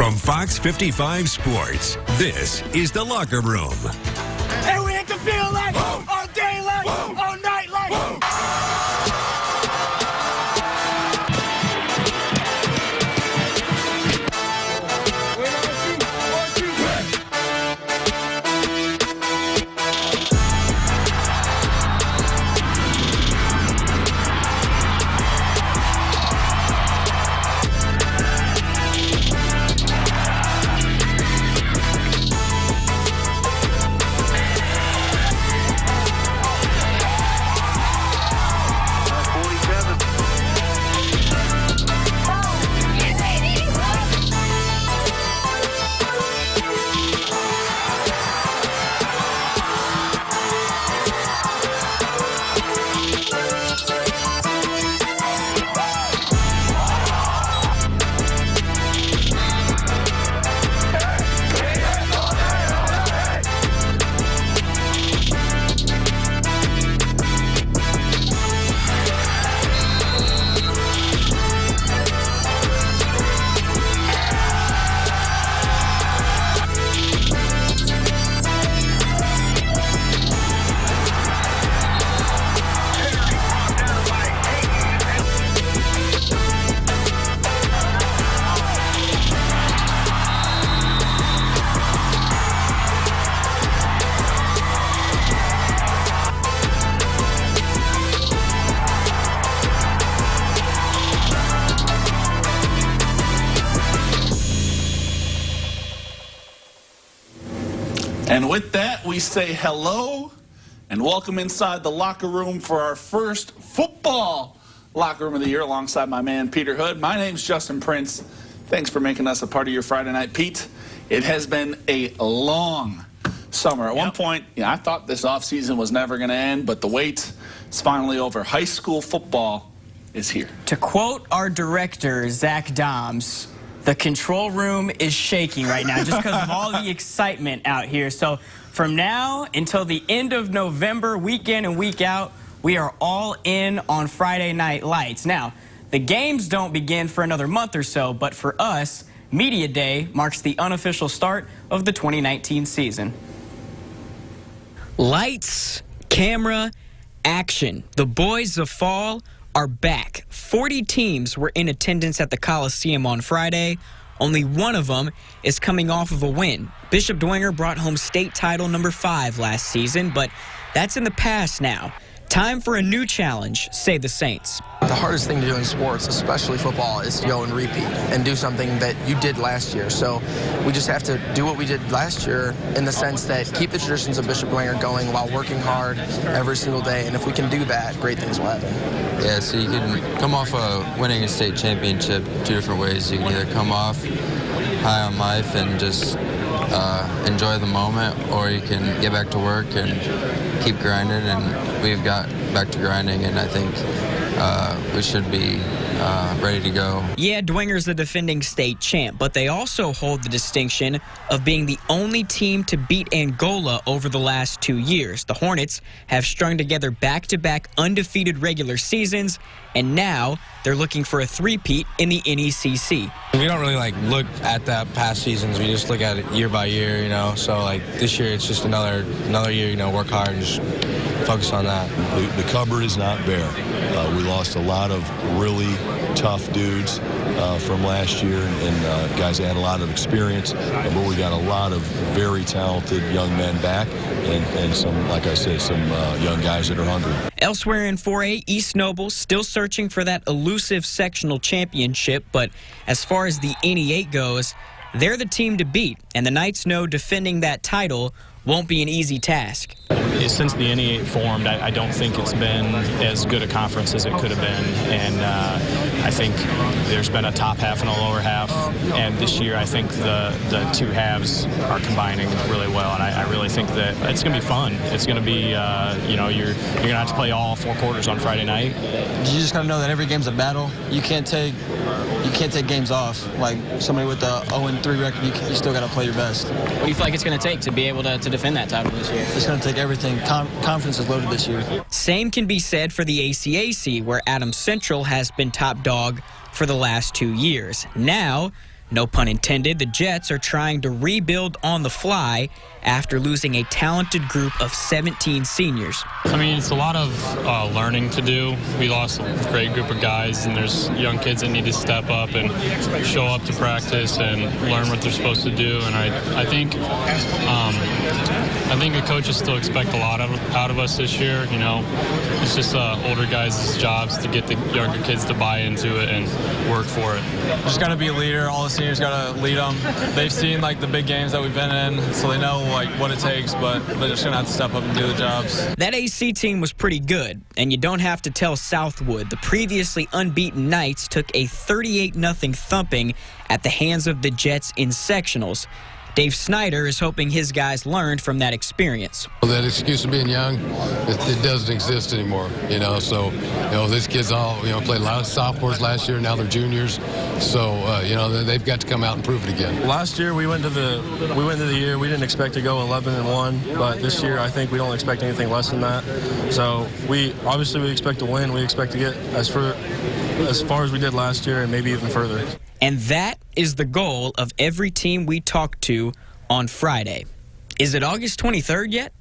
From Fox 55 Sports, this is The Locker Room. And we hit the field like all day like all night like. And with that, we say hello and welcome inside the locker room for our first football locker room of the year alongside my man, Peter Hood. My name's Justin Prince. Thanks for making us a part of your Friday night, Pete. It has been a long summer. At one point, I thought this offseason was never going to end, but the wait is finally over. High school football is here. To quote our director, Zach Doms, the control room is shaking right now just because of all the excitement out here. So from now until the end of November, week in and week out, we are all in on Friday Night Lights. Now, the games don't begin for another month or so, but for us, Media Day marks the unofficial start of the 2019 season. Lights, camera, action. The boys of fall are back. 40 teams were in attendance at the Coliseum on Friday. Only one of them is coming off of a win. Bishop Dwenger brought home state title number 5 last season, but that's in the past now. Time for a new challenge, say the Saints. The hardest thing to do in sports, especially football, is to go and repeat and do something that you did last year. So we just have to do what we did last year in the sense that keep the traditions of Bishop Dwenger going while working hard every single day. And if we can do that, great things will happen. Yeah, so you can come off of winning a state championship 2 different ways. You can either come off high on life and just enjoy the moment, or you can get back to work and keep grinding, and we've got back to grinding, and I think we should be ready to go. Yeah, Dwenger's the defending state champ, but they also hold the distinction of being the only team to beat Angola over the last 2 years. The Hornets have strung together back-to-back undefeated regular seasons, and now they're looking for a three-peat in the NECC. We don't really look at that past seasons. We just look at it year by year, So this year it's just another year, work hard and just focus on that. The cupboard is not bare. We lost a lot of really tough dudes from last year and guys that had a lot of experience, but we got a lot of very talented young men back and some, like I said, some young guys that are hungry. Elsewhere in 4A, East Noble still searching for that elusive sectional championship, but as far as the NE8 goes, they're the team to beat, and the Knights know defending that title won't be an easy task. Since the NE8 formed, I don't think it's been as good a conference as it could have been, and I think there's been a top half and a lower half, and this year I think the two halves are combining really well, and I really think that it's going to be fun. It's going to be, you're going to have to play all 4 quarters on Friday night. You just got to know that every game's a battle. You can't take games off. Like somebody with a 0-3 record, you still got to play your best. What do you feel like it's going to take to be able to defend that title this year? It's going to take everything. Confidence is loaded this year. Same can be said for the ACAC, where Adams Central has been top dog for the last 2 years. Now, No pun intended, the Jets are trying to rebuild on the fly after losing a talented group of 17 seniors. I mean, it's a lot of learning to do. We lost a great group of guys, and there's young kids that need to step up and show up to practice and learn what they're supposed to do. And I think the coaches still expect a lot out of us this year. You know, it's just older guys' jobs to get the younger kids to buy into it and work for it. Just got to be a leader. All the seniors got to lead them. They've seen like the big games that we've been in, so they know like what it takes, but they're just gonna have to step up and do the jobs. That AC team was pretty good, and you don't have to tell Southwood. The previously unbeaten Knights took a 38-0 thumping at the hands of the Jets in sectionals. Dave Snyder is hoping his guys learned from that experience. That excuse of being young, it doesn't exist anymore, you know. So, you know, these kids all, you know, played a lot of sophomores last year. Now they're juniors. So, you know, they've got to come out and prove it again. Last year we went into the year, we didn't expect to go 11-1, but this year I think we don't expect anything less than that. So we expect to win. We expect to get as far as we did last year and maybe even further. And that is the goal of every team we talk to on Friday. Is it August 23rd yet?